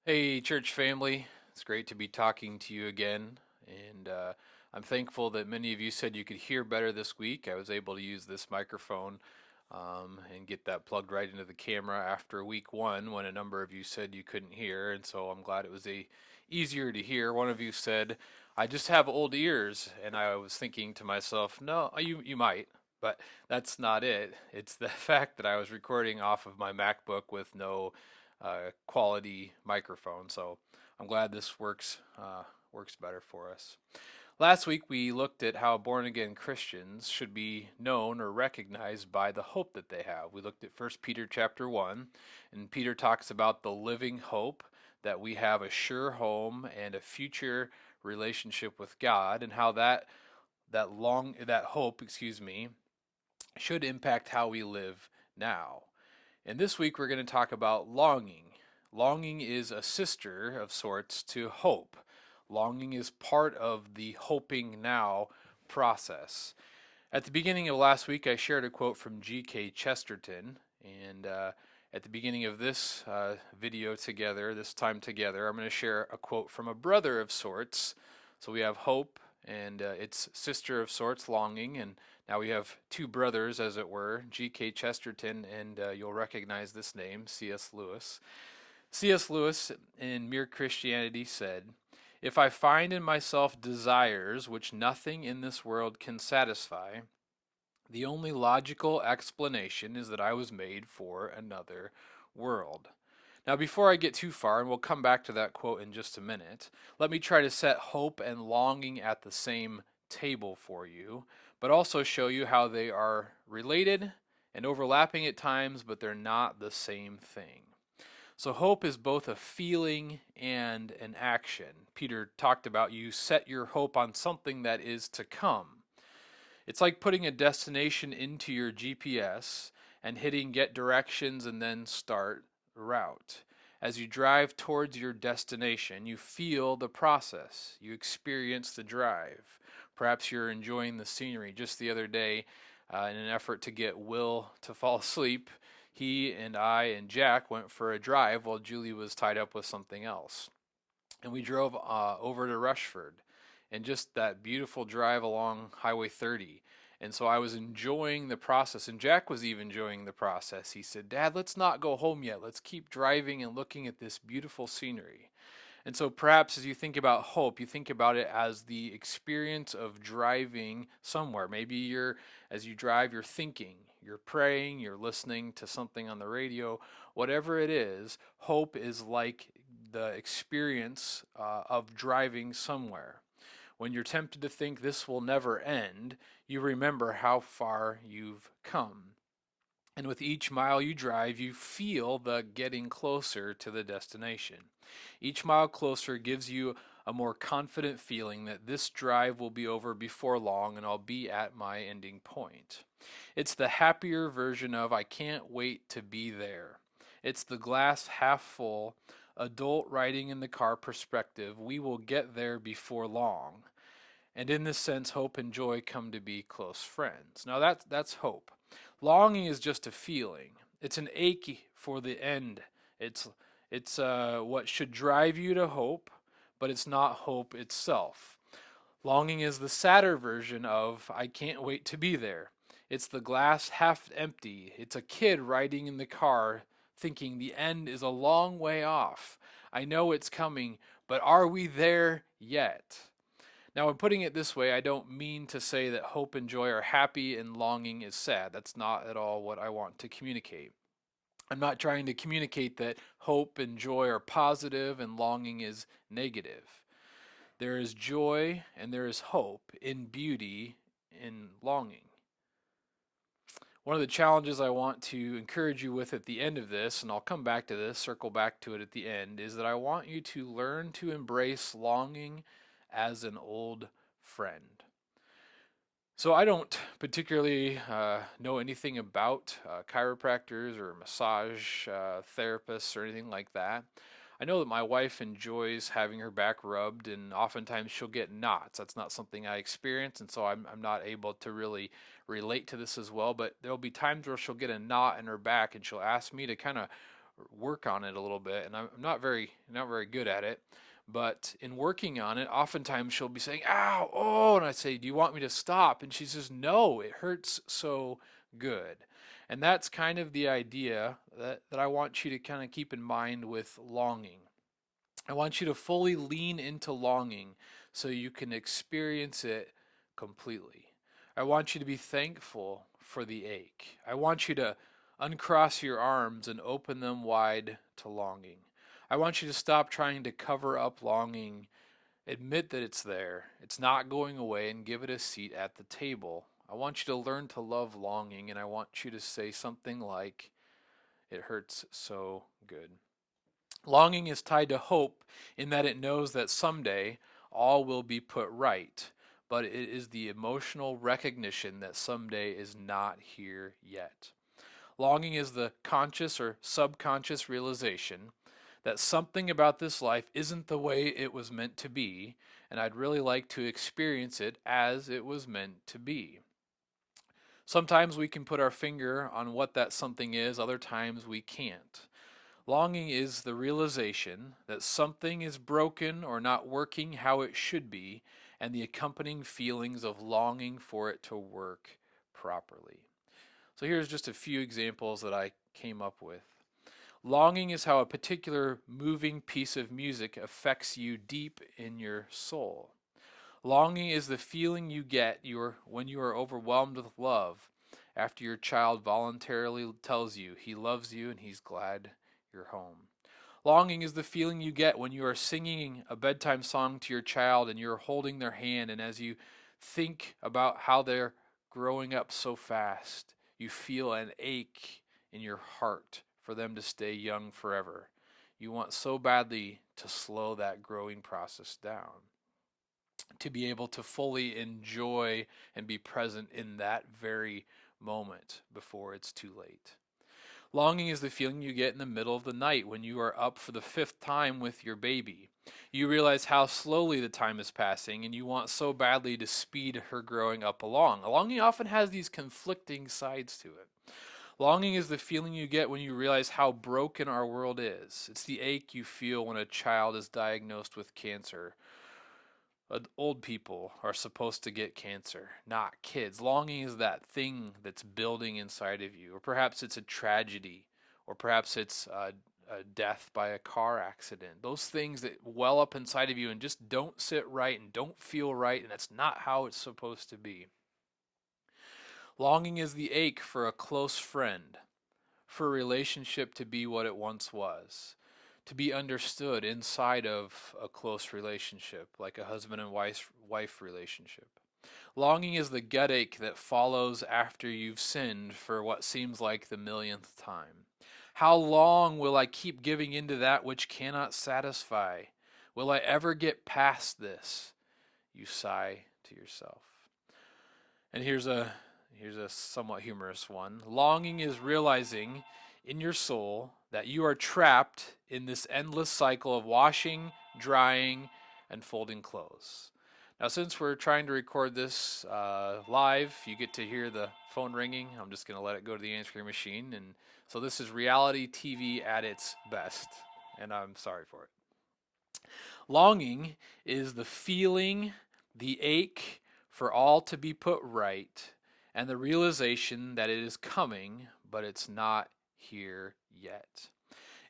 Hey, church family. It's great to be talking to you again. And I'm thankful that many of you said you could hear better this week. I was able to use this microphone and get that plugged right into the camera after week one when a number of you said you couldn't hear. And so I'm glad it was easier to hear. One of you said, I just have old ears. And I was thinking to myself, no, you might. But that's not it. It's the fact that I was recording off of my MacBook with no quality microphone. So I'm glad this works better for us. Last week we looked at how born again Christians should be known or recognized by the hope that they have. We looked at First Peter chapter 1, and Peter talks about the living hope that we have a sure home and a future relationship with God, and how that hope, should impact how we live now. And this week we're going to talk about longing. Longing is a sister of sorts to hope. Longing is part of the hoping now process. At the beginning of last week, I shared a quote from G.K. Chesterton, and at the beginning of this video together, this time together, I'm going to share a quote from a brother of sorts. So we have hope and its sister of sorts, longing, and now we have two brothers, as it were, G.K. Chesterton, and you'll recognize this name, C.S. Lewis. C.S. Lewis, in Mere Christianity, said, "If I find in myself desires which nothing in this world can satisfy, the only logical explanation is that I was made for another world." Now, before I get too far, and we'll come back to that quote in just a minute, let me try to set hope and longing at the same table for you, but also show you how they are related and overlapping at times, but they're not the same thing. So, hope is both a feeling and an action. Peter talked about you set your hope on something that is to come. It's like putting a destination into your GPS and hitting get directions and then start the route. As you drive towards your destination, you feel the process, you experience the drive. Perhaps you're enjoying the scenery. Just the other day, in an effort to get Will to fall asleep, he and I and Jack went for a drive while Julie was tied up with something else. And we drove over to Rushford, and just that beautiful drive along Highway 30. And so I was enjoying the process, and Jack was even enjoying the process. He said, "Dad, let's not go home yet. Let's keep driving and looking at this beautiful scenery." And so perhaps as you think about hope, you think about it as the experience of driving somewhere. Maybe as you drive, you're thinking, you're praying, you're listening to something on the radio. Whatever it is, hope is like the experience of driving somewhere. When you're tempted to think this will never end, you remember how far you've come. And with each mile you drive, you feel the getting closer to the destination. Each mile closer gives you a more confident feeling that this drive will be over before long and I'll be at my ending point. It's the happier version of I can't wait to be there. It's the glass half full, adult riding in the car perspective. We will get there before long. And in this sense, hope and joy come to be close friends. Now that's hope. Longing is just a feeling. It's an ache for the end. It's what should drive you to hope, but it's not hope itself. Longing is the sadder version of I can't wait to be there. It's the glass half empty. It's a kid riding in the car thinking the end is a long way off. I know it's coming, but are we there yet? Now, in putting it this way, I don't mean to say that hope and joy are happy and longing is sad. That's not at all what I want to communicate. I'm not trying to communicate that hope and joy are positive and longing is negative. There is joy and there is hope in beauty in longing. One of the challenges I want to encourage you with at the end of this, and I'll come back to this, circle back to it at the end, is that I want you to learn to embrace longing as an old friend. So I don't particularly know anything about chiropractors or massage therapists or anything like that. I know that my wife enjoys having her back rubbed, and oftentimes she'll get knots. That's not something I experience, and so I'm not able to really relate to this as well. But there'll be times where she'll get a knot in her back, and she'll ask me to kind of work on it a little bit, and I'm not very good at it. But in working on it, oftentimes she'll be saying, "Ow, oh," and I say, "Do you want me to stop?" And she says, "No, it hurts so good." And that's kind of the idea that I want you to kind of keep in mind with longing. I want you to fully lean into longing so you can experience it completely. I want you to be thankful for the ache. I want you to uncross your arms and open them wide to longing. I want you to stop trying to cover up longing. Admit that it's there. It's not going away, and give it a seat at the table. I want you to learn to love longing, and I want you to say something like, "It hurts so good." Longing is tied to hope in that it knows that someday all will be put right, but it is the emotional recognition that someday is not here yet. Longing is the conscious or subconscious realization that something about this life isn't the way it was meant to be, and I'd really like to experience it as it was meant to be. Sometimes we can put our finger on what that something is, other times we can't. Longing is the realization that something is broken or not working how it should be, and the accompanying feelings of longing for it to work properly. So here's just a few examples that I came up with. Longing is how a particular moving piece of music affects you deep in your soul. Longing is the feeling you get when you are overwhelmed with love after your child voluntarily tells you he loves you and he's glad you're home. Longing is the feeling you get when you are singing a bedtime song to your child and you're holding their hand, and as you think about how they're growing up so fast, you feel an ache in your heart for them to stay young forever. You want so badly to slow that growing process down, to be able to fully enjoy and be present in that very moment before it's too late. Longing is the feeling you get in the middle of the night when you are up for the fifth time with your baby. You realize how slowly the time is passing, and you want so badly to speed her growing up along. Longing often has these conflicting sides to it. Longing is the feeling you get when you realize how broken our world is. It's the ache you feel when a child is diagnosed with cancer. Old people are supposed to get cancer, not kids. Longing is that thing that's building inside of you, or perhaps it's a tragedy, or perhaps it's a death by a car accident. Those things that well up inside of you and just don't sit right and don't feel right, and that's not how it's supposed to be. Longing is the ache for a close friend, for a relationship to be what it once was, to be understood inside of a close relationship, like a husband and wife relationship. Longing is the gut ache that follows after you've sinned for what seems like the millionth time. How long will I keep giving into that which cannot satisfy? Will I ever get past this? You sigh to yourself. And here's a somewhat humorous one. Longing is realizing in your soul that you are trapped in this endless cycle of washing, drying, and folding clothes. Now, since we're trying to record this live, you get to hear the phone ringing. I'm just going to let it go to the answering machine. And so this is reality TV at its best, and I'm sorry for it. Longing is the feeling, the ache for all to be put right, and the realization that it is coming, but it's not here yet.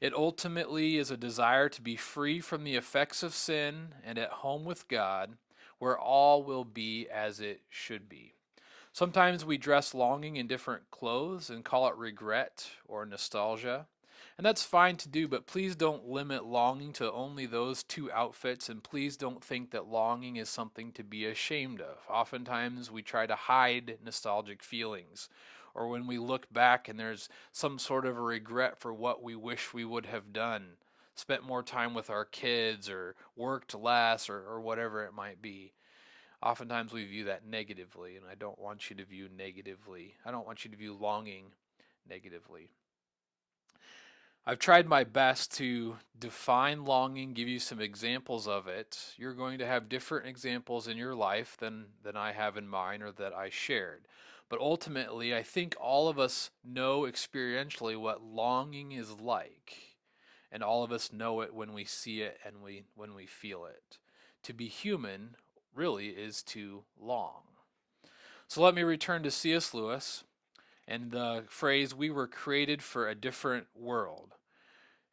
It ultimately is a desire to be free from the effects of sin and at home with God, where all will be as it should be. Sometimes we dress longing in different clothes and call it regret or nostalgia. And that's fine to do, but please don't limit longing to only those two outfits, and please don't think that longing is something to be ashamed of. Oftentimes we try to hide nostalgic feelings, or when we look back and there's some sort of a regret for what we wish we would have done, spent more time with our kids, or worked less, or whatever it might be. Oftentimes we view that negatively, and I don't want you to view negatively. I don't want you to view longing negatively. I've tried my best to define longing, give you some examples of it. You're going to have different examples in your life than I have in mine or that I shared. But ultimately, I think all of us know experientially what longing is like. And all of us know it when we see it and when we feel it. To be human really is to long. So let me return to C.S. Lewis and the phrase, we were created for a different world.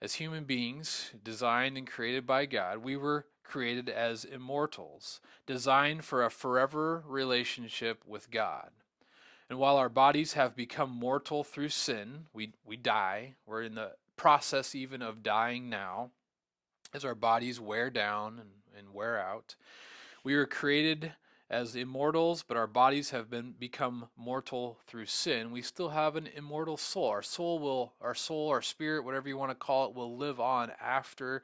As human beings, designed and created by God, we were created as immortals, designed for a forever relationship with God. And while our bodies have become mortal through sin, we die. We're in the process even of dying now as our bodies wear down and wear out. We were created as immortals, but our bodies have become mortal through sin. We still have an immortal soul. Our spirit, whatever you want to call it, will live on after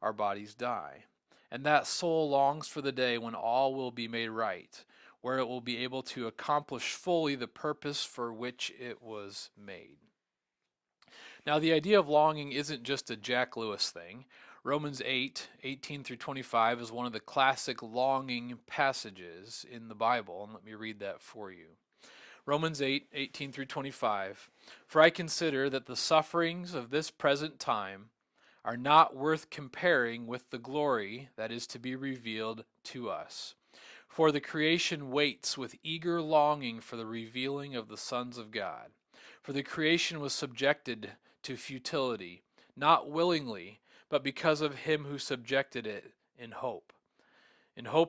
our bodies die. And that soul longs for the day when all will be made right, where it will be able to accomplish fully the purpose for which it was made. Now, the idea of longing isn't just a Jack Lewis thing. Romans 8:18 through 25 is one of the classic longing passages in the Bible, and let me read that for you. Romans 8:18 through 25. For I consider that the sufferings of this present time are not worth comparing with the glory that is to be revealed to us. For the creation waits with eager longing for the revealing of the sons of God. For the creation was subjected to futility, not willingly, but because of him who subjected it in hope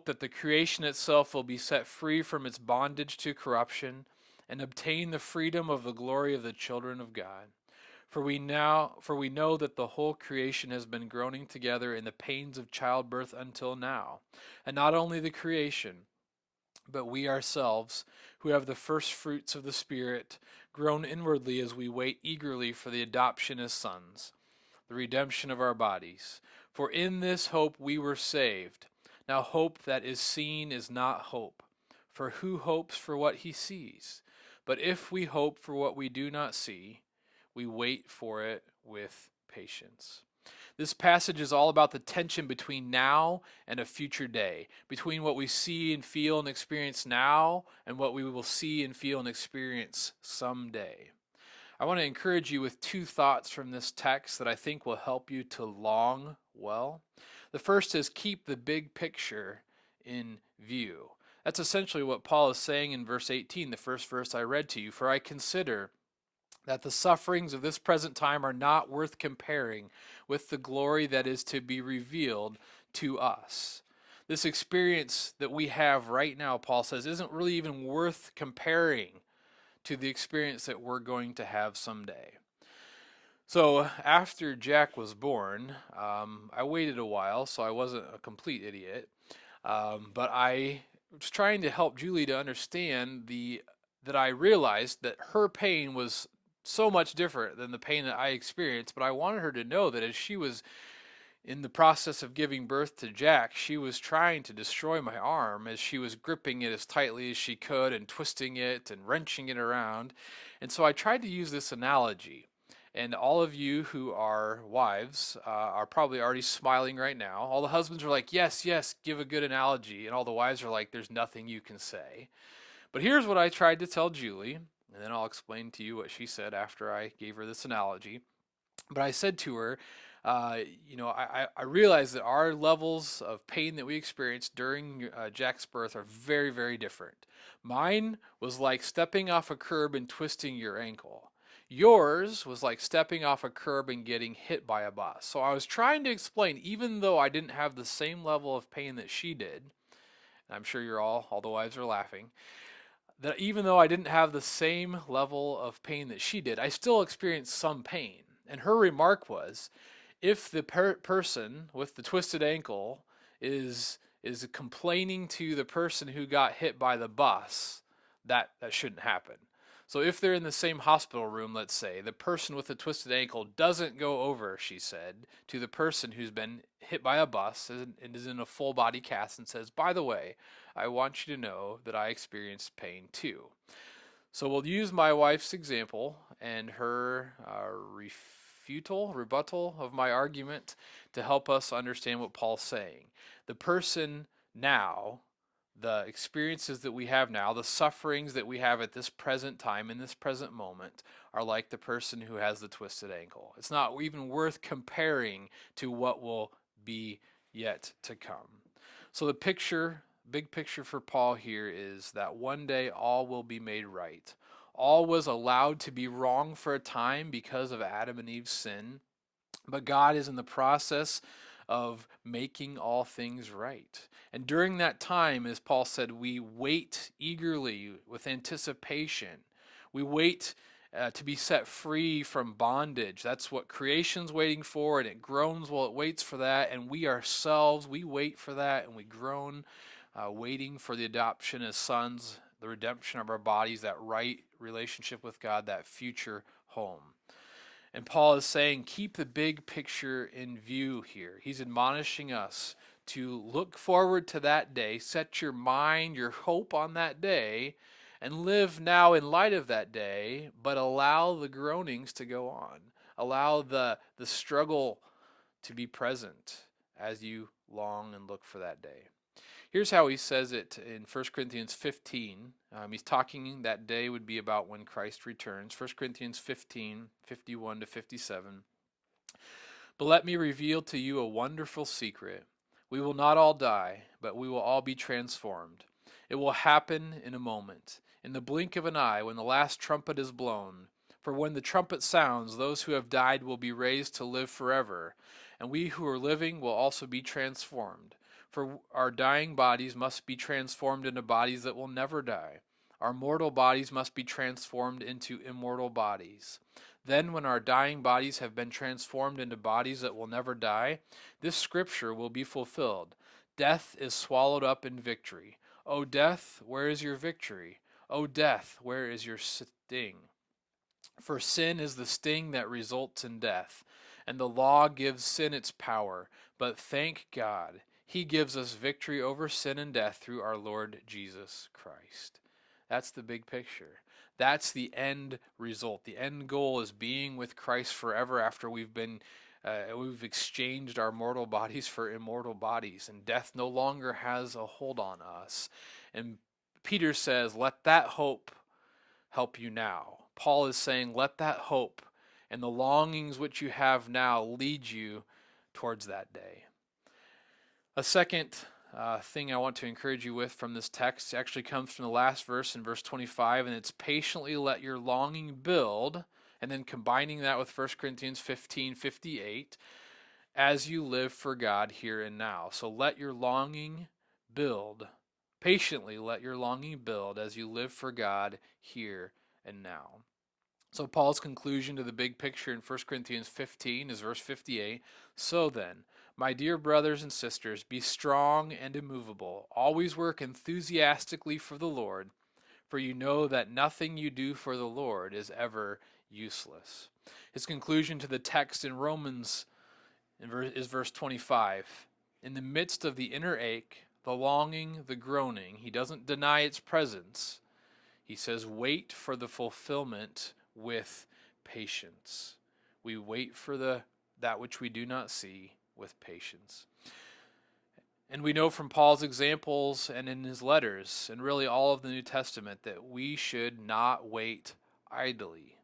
that the creation itself will be set free from its bondage to corruption and obtain the freedom of the glory of the children of God. For we know that the whole creation has been groaning together in the pains of childbirth until now. And not only the creation, but we ourselves, who have the first fruits of the Spirit, groan inwardly as we wait eagerly for the adoption as sons, the redemption of our bodies. For in this hope we were saved. Now hope that is seen is not hope. For who hopes for what he sees? But if we hope for what we do not see, we wait for it with patience. This passage is all about the tension between now and a future day, between what we see and feel and experience now and what we will see and feel and experience someday. I want to encourage you with two thoughts from this text that I think will help you to long well. The first is keep the big picture in view. That's essentially what Paul is saying in verse 18, the first verse I read to you. For I consider that the sufferings of this present time are not worth comparing with the glory that is to be revealed to us. This experience that we have right now, Paul says, isn't really even worth comparing to the experience that we're going to have someday. So after Jack was born, I waited a while, so I wasn't a complete idiot. But I was trying to help Julie to understand that I realized that her pain was so much different than the pain that I experienced, but I wanted her to know that as she was in the process of giving birth to Jack, she was trying to destroy my arm as she was gripping it as tightly as she could and twisting it and wrenching it around. And so I tried to use this analogy. And all of you who are wives are probably already smiling right now. All the husbands are like, yes, yes, give a good analogy. And all the wives are like, there's nothing you can say. But here's what I tried to tell Julie, and then I'll explain to you what she said after I gave her this analogy. But I said to her, I realize that our levels of pain that we experienced during Jack's birth are very, very different. Mine was like stepping off a curb and twisting your ankle. Yours was like stepping off a curb and getting hit by a bus. So I was trying to explain, even though I didn't have the same level of pain that she did, and I'm sure all the wives are laughing, that even though I didn't have the same level of pain that she did, I still experienced some pain. And her remark was, if the person with the twisted ankle is complaining to the person who got hit by the bus, that shouldn't happen. So if they're in the same hospital room, let's say, the person with the twisted ankle doesn't go over, she said, to the person who's been hit by a bus and is in a full body cast and says, by the way, I want you to know that I experienced pain too. So we'll use my wife's example and her rebuttal of my argument to help us understand what Paul's saying. The person now the experiences that we have now, the sufferings that we have at this present time, in this present moment, are like the person who has the twisted ankle. It's not even worth comparing to what will be yet to come. So the picture, big picture for Paul here is that one day all will be made right. All was allowed to be wrong for a time because of Adam and Eve's sin, but God is in the process of making all things right. And during that time, as Paul said, we wait eagerly with anticipation. We wait to be set free from bondage. That's what creation's waiting for, and it groans while it waits for that. And we ourselves, we wait for that, and we groan, waiting for the adoption as sons, the redemption of our bodies, that right relationship with God, that future home. And Paul is saying, keep the big picture in view here. He's admonishing us to look forward to that day, set your mind, your hope on that day, and live now in light of that day, but allow the groanings to go on. Allow the struggle to be present as you long and look for that day. Here's how he says it in 1 Corinthians 15. He's talking that day would be about when Christ returns. 1 Corinthians 15, 51 to 57. But let me reveal to you a wonderful secret. We will not all die, but we will all be transformed. It will happen in a moment, in the blink of an eye, when the last trumpet is blown. For when the trumpet sounds, those who have died will be raised to live forever, and we who are living will also be transformed. For our dying bodies must be transformed into bodies that will never die. Our mortal bodies must be transformed into immortal bodies. Then, when our dying bodies have been transformed into bodies that will never die, this scripture will be fulfilled. Death is swallowed up in victory. O death, where is your victory? O death, where is your sting? For sin is the sting that results in death, and the law gives sin its power. But thank God, He gives us victory over sin and death through our Lord Jesus Christ. That's the big picture. That's the end result. The end goal is being with Christ forever after we've exchanged our mortal bodies for immortal bodies, and death no longer has a hold on us. And Peter says, let that hope help you now. Paul is saying, let that hope and the longings which you have now lead you towards that day. A second thing I want to encourage you with from this text actually comes from the last verse in verse 25, and it's patiently let your longing build, and then combining that with 1 Corinthians 15:58, as you live for God here and now. So let your longing build. Patiently let your longing build as you live for God here and now. So Paul's conclusion to the big picture in 1 Corinthians 15 is verse 58. So then, my dear brothers and sisters, be strong and immovable. Always work enthusiastically for the Lord, for you know that nothing you do for the Lord is ever useless. His conclusion to the text in Romans is verse 25. In the midst of the inner ache, the longing, the groaning, he doesn't deny its presence. He says, wait for the fulfillment with patience. We wait for that which we do not see with patience. And we know from Paul's examples and in his letters, and really all of the New Testament, that we should not wait idly.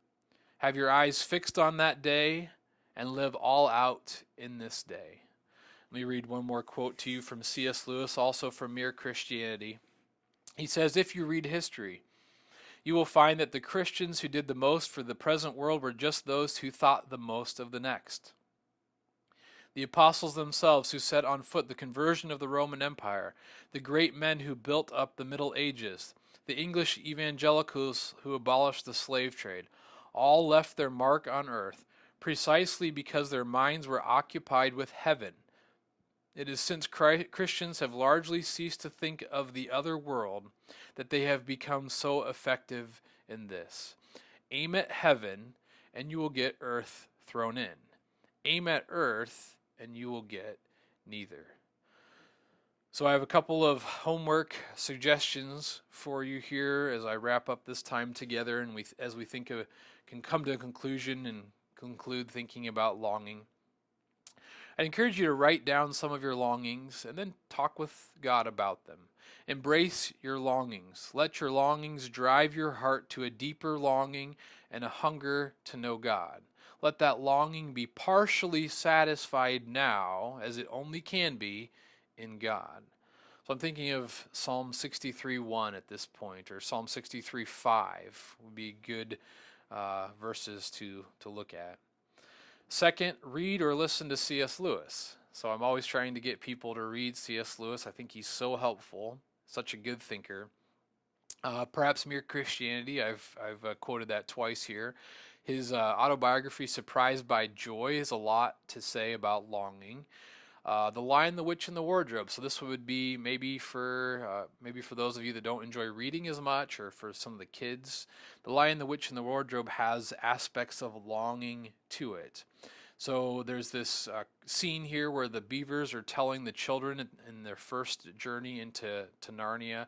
Have your eyes fixed on that day and live all out in this day. Let me read one more quote to you from C.S. Lewis, also from Mere Christianity. He says, if you read history, you will find that the Christians who did the most for the present world were just those who thought the most of the next. The apostles themselves who set on foot the conversion of the Roman Empire, the great men who built up the Middle Ages, the English evangelicals who abolished the slave trade, all left their mark on earth precisely because their minds were occupied with heaven. It is since Christians have largely ceased to think of the other world that they have become so effective in this. Aim at heaven, and you will get earth thrown in. Aim at earth, and you will get neither. So I have a couple of homework suggestions for you here as I wrap up this time together, and as we can come to a conclusion and conclude thinking about longing. I encourage you to write down some of your longings and then talk with God about them. Embrace your longings. Let your longings drive your heart to a deeper longing and a hunger to know God. Let that longing be partially satisfied now, as it only can be, in God. So I'm thinking of Psalm 63:1 at this point, or Psalm 63:5 would be good verses to look at. Second, read or listen to C.S. Lewis. So I'm always trying to get people to read C.S. Lewis. I think he's so helpful, such a good thinker. Perhaps Mere Christianity, I've quoted that twice here. His autobiography, Surprised by Joy, has a lot to say about longing. The Lion, the Witch, and the Wardrobe. So this would be maybe for those of you that don't enjoy reading as much, or for some of the kids. The Lion, the Witch, and the Wardrobe has aspects of longing to it. So there's this scene here where the beavers are telling the children in their first journey into Narnia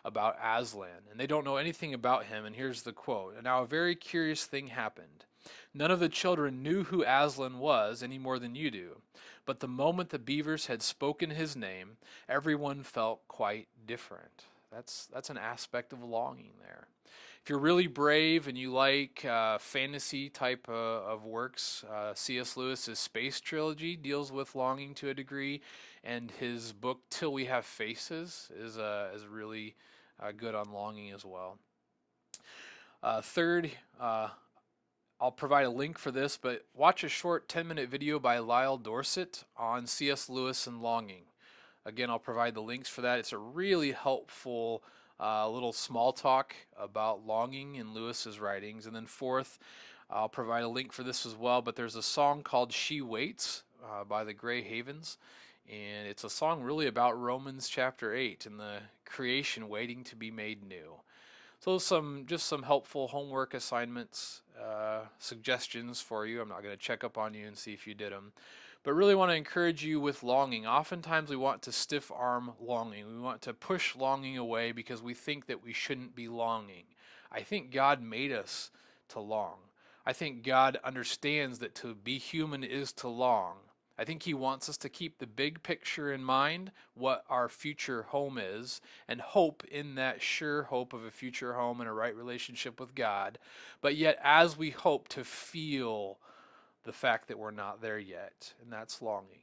about Aslan, and they don't know anything about him. And here's the quote: "And now a very curious thing happened. None of the children knew who Aslan was any more than you do. But the moment the beavers had spoken his name, everyone felt quite different." That's an aspect of longing there. If you're really brave and you like fantasy type of works, C.S. Lewis's Space Trilogy deals with longing to a degree, and his book Till We Have Faces is really good on longing as well. Third, I'll provide a link for this, but watch a short 10-minute video by Lyle Dorset on C.S. Lewis and longing. Again, I'll provide the links for that. It's a really helpful little small talk about longing in Lewis's writings. And then fourth, I'll provide a link for this as well, but there's a song called She Waits by the Grey Havens. And it's a song really about Romans chapter 8 and the creation waiting to be made new. So just some helpful homework assignments, suggestions for you. I'm not going to check up on you and see if you did them, but really want to encourage you with longing. Oftentimes we want to stiff arm longing. We want to push longing away because we think that we shouldn't be longing. I think God made us to long. I think God understands that to be human is to long. I think he wants us to keep the big picture in mind, what our future home is, and hope in that sure hope of a future home and a right relationship with God. But yet, as we hope, to feel the fact that we're not there yet, and that's longing.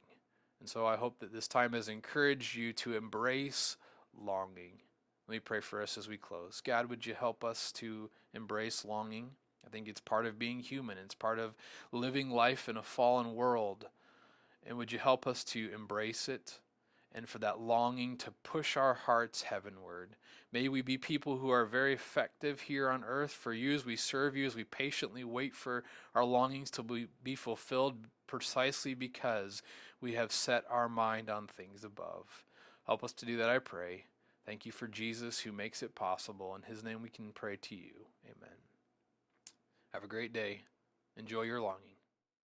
And so I hope that this time has encouraged you to embrace longing. Let me pray for us as we close. God, would you help us to embrace longing? I think it's part of being human. It's part of living life in a fallen world. And would you help us to embrace it, and for that longing to push our hearts heavenward? May we be people who are very effective here on earth for you as we serve you, as we patiently wait for our longings to be fulfilled, precisely because we have set our mind on things above. Help us to do that, I pray. Thank you for Jesus who makes it possible. In his name we can pray to you. Amen. Have a great day. Enjoy your longing.